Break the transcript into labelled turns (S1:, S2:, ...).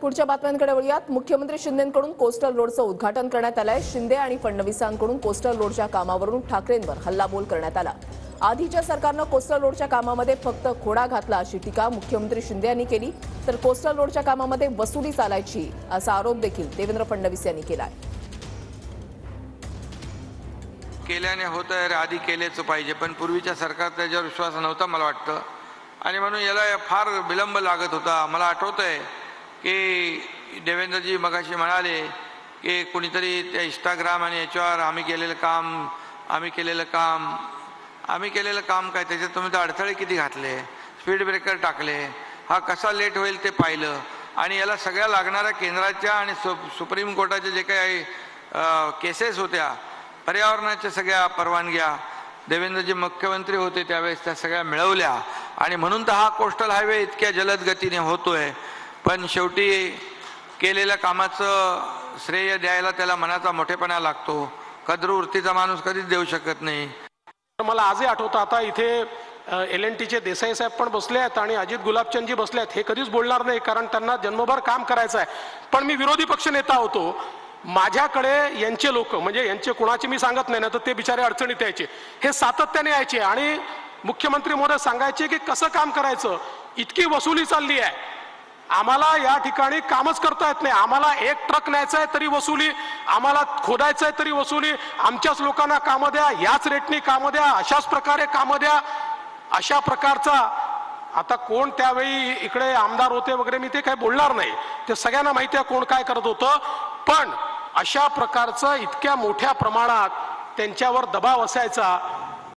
S1: पुढच्या बातम्यांकडे वळूयात। मुख्यमंत्री शिंदेंकडून कोस्टल रोडचं उद्घाटन करण्यात आलंय। शिंदे आणि फडणवीसांकडून कोस्टल रोडच्या कामावरून ठाकरेंवर हल्लाबोल करण्यात आला। आधीच्या सरकारनं कोस्टल रोडच्या कामामध्ये फक्त खोडा घातला अशी टीका मुख्यमंत्री शिंदे यांनी केली, तर कोस्टल रोडच्या कामामध्ये वसुली चालायची असा आरोप देखील देवेंद्र फडणवीस यांनी केलाय।
S2: केल्याने होतं रे, आधी केलेच पाहिजे, पण पूर्वीच्या सरकारचा त्याच्यावर विश्वास नव्हता मला वाटतं, आणि म्हणून याला फार विलंब लागत होता। मला आठवतंय की देवेंद्रजी मगाशी म्हणाले की कोणीतरी त्या इंस्टाग्राम आणि याच्यावर आम्ही केलेलं काम काय, त्याच्यात तुम्ही तर अडथळे किती घातले, स्पीड ब्रेकर टाकले, हा कसा लेट होईल ते पाहिलं, आणि याला सगळ्या लागणाऱ्या केंद्राच्या आणि सुप्रीम कोर्टाच्या जे काही केसेस होत्या, पर्यावरणाच्या सगळ्या परवानग्या देवेंद्रजी मुख्यमंत्री होते त्यावेळेस त्या सगळ्या मिळवल्या, आणि म्हणून तर हा कोस्टल हायवे इतक्या जलद गतीने होतोय। पण शेवटी केलेल्या कामाचं श्रेय द्यायला त्याला मनाचा मोठेपणा लागतो, कद्रवृत्तीचा माणूस कधीच देऊ शकत नाही।
S3: मला आजही आठवतं, आता इथे LNTचे देसाई साहेब पण बसले आहेत आणि अजित गुलाबचंदजी बसले आहेत। हे कधीच बोलणार नाही, कारण त्यांना जन्मभर काम करायचं आहे। पण मी विरोधी पक्ष नेता होतो, माझ्याकडे यांचे लोक, म्हणजे यांचे कुणाचे मी सांगत नाही ना, तर ते बिचारे अडचणीत यायचे, हे सातत्याने यायचे आणि मुख्यमंत्री महोदय सांगायचे की कसं काम करायचं, इतकी वसुली चालली आहे, आम्हाला या ठिकाणी कामच करता येत नाही, आम्हाला एक ट्रक न्यायचा आहे तरी वसुली, आम्हाला खोदायचं आहे तरी वसुली, आमच्याच लोकांना कामं द्या, याच रेटनी कामं द्या, अशाच प्रकारे कामं द्या, अशा प्रकारचा। आता कोण त्यावेळी इकडे आमदार होते वगैरे मी ते काय बोलणार नाही, ते सगळ्यांना माहिती आहे कोण काय करत होतं, पण अशा प्रकारचं इतक्या मोठ्या प्रमाणात त्यांच्यावर दबाव असायचा